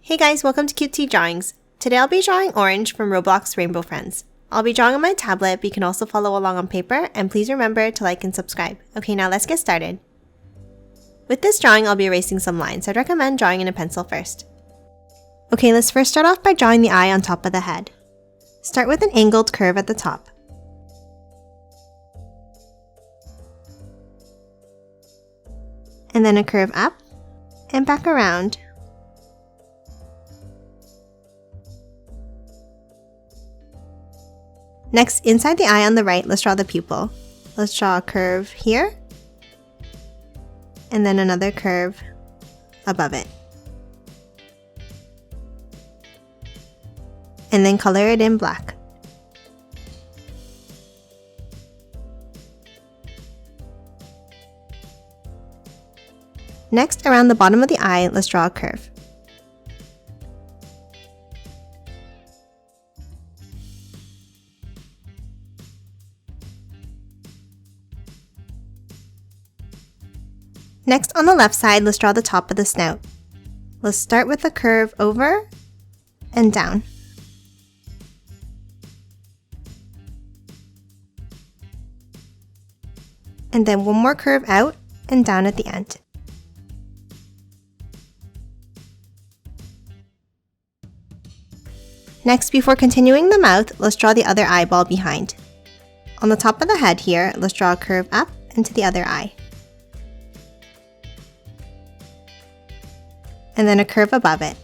Hey guys, welcome to Cute Drawings. Today I'll be drawing Orange from Roblox Rainbow Friends. I'll be drawing on my tablet, but you can also follow along on paper, and please remember to like and subscribe. Okay, now let's get started. With this drawing, I'll be erasing some lines, so I'd recommend drawing in a pencil first. Okay, let's first start off by drawing the eye on top of the head. Start with an angled curve at the top. And then a curve up and back around. Next, inside the eye on the right, let's draw the pupil. Let's draw a curve here, and then another curve above it. And then color it in black. Next, around the bottom of the eye, let's draw a curve. Next, on the left side, let's draw the top of the snout. Let's start with a curve over and down. And then one more curve out and down at the end. Next, before continuing the mouth, let's draw the other eyeball behind. On the top of the head here, let's draw a curve up into the other eye. And then a curve above it.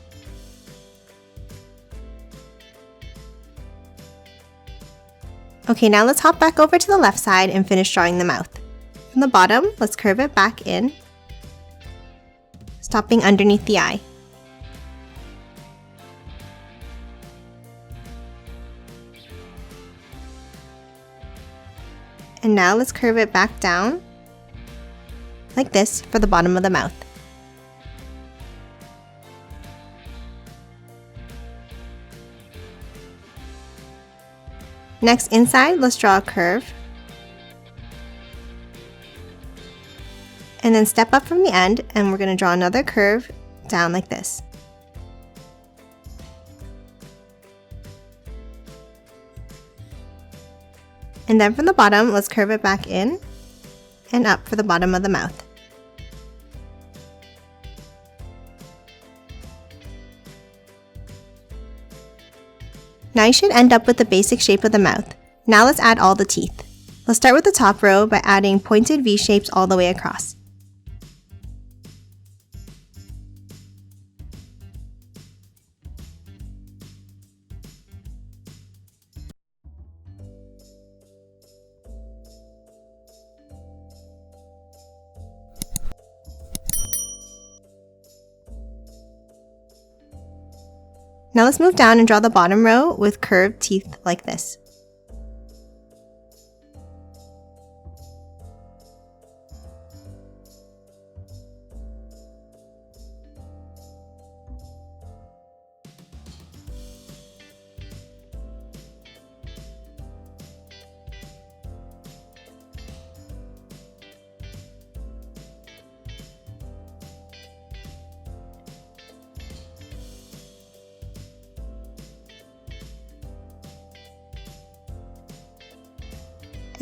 Okay, now let's hop back over to the left side and finish drawing the mouth. From the bottom, let's curve it back in, stopping underneath the eye. And now let's curve it back down, like this, for the bottom of the mouth. Next, inside, let's draw a curve. And then step up from the end, and we're going to draw another curve down like this. And then from the bottom, let's curve it back in and up for the bottom of the mouth. Now you should end up with the basic shape of the mouth. Now let's add all the teeth. Let's start with the top row by adding pointed V shapes all the way across. Now let's move down and draw the bottom row with curved teeth like this.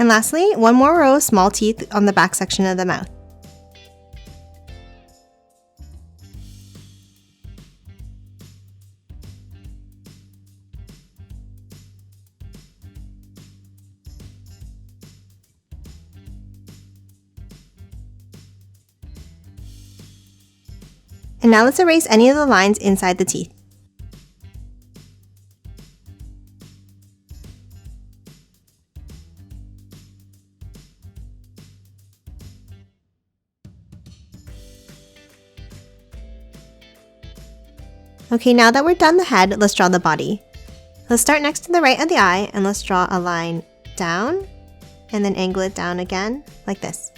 And lastly, one more row of small teeth on the back section of the mouth. And now let's erase any of the lines inside the teeth. Okay, now that we're done the head, let's draw the body. Let's start next to the right of the eye, and let's draw a line down, and then angle it down again, like this.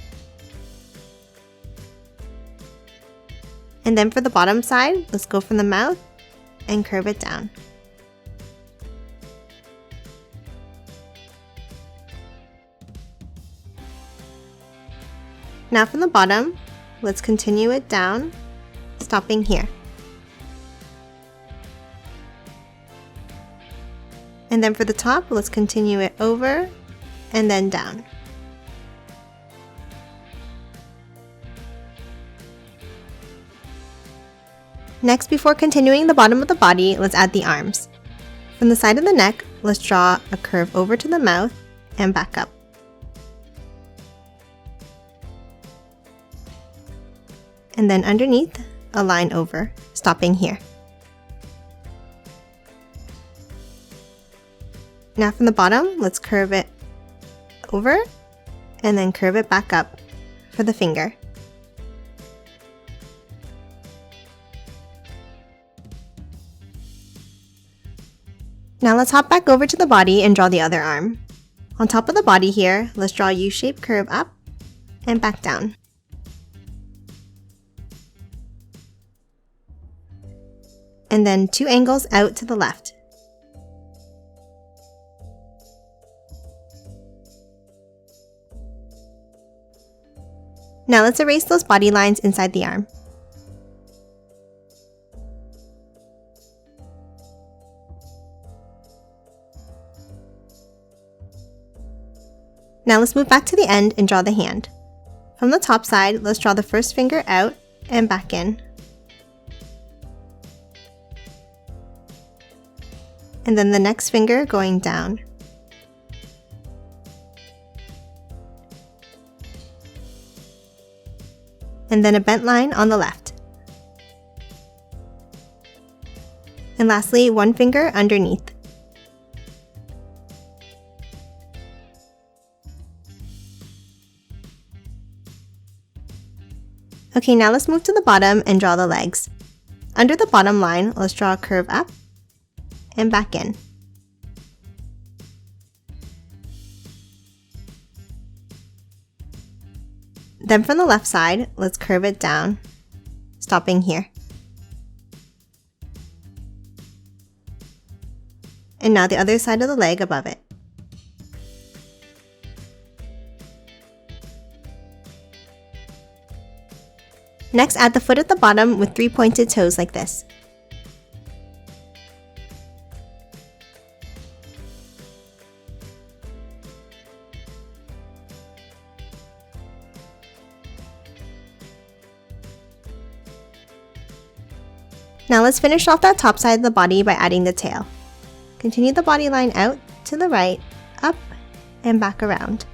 And then for the bottom side, let's go from the mouth and curve it down. Now from the bottom, let's continue it down, stopping here. And then for the top, let's continue it over and then down. Next, before continuing the bottom of the body, let's add the arms. From the side of the neck, let's draw a curve over to the mouth and back up. And then underneath, a line over, stopping here. Now from the bottom, let's curve it over and then curve it back up for the finger. Now let's hop back over to the body and draw the other arm. On top of the body here, let's draw a U-shaped curve up and back down. And then 2 angles out to the left. Now let's erase those body lines inside the arm. Now let's move back to the end and draw the hand. From the top side, let's draw the first finger out and back in. And then the next finger going down. And then a bent line on the left. And lastly, 1 finger underneath. Okay, now let's move to the bottom and draw the legs. Under the bottom line, let's draw a curve up and back in. Then from the left side, let's curve it down, stopping here. And now the other side of the leg above it. Next, add the foot at the bottom with 3 pointed toes like this. Now let's finish off that top side of the body by adding the tail. Continue the body line out to the right, up, and back around.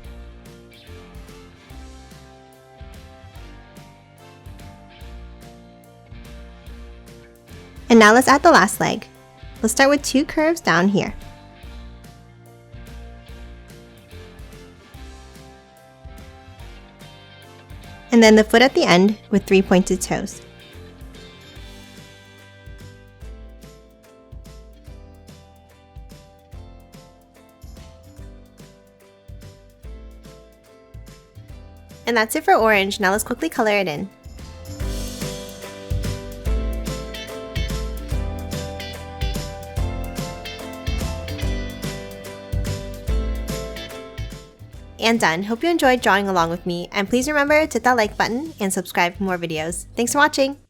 And now let's add the last leg. Let's start with 2 curves down here. And then the foot at the end with 3 pointed toes. And that's it for orange. Now let's quickly color it in. And done. Hope you enjoyed drawing along with me, and please remember to hit that like button and subscribe for more videos. Thanks for watching!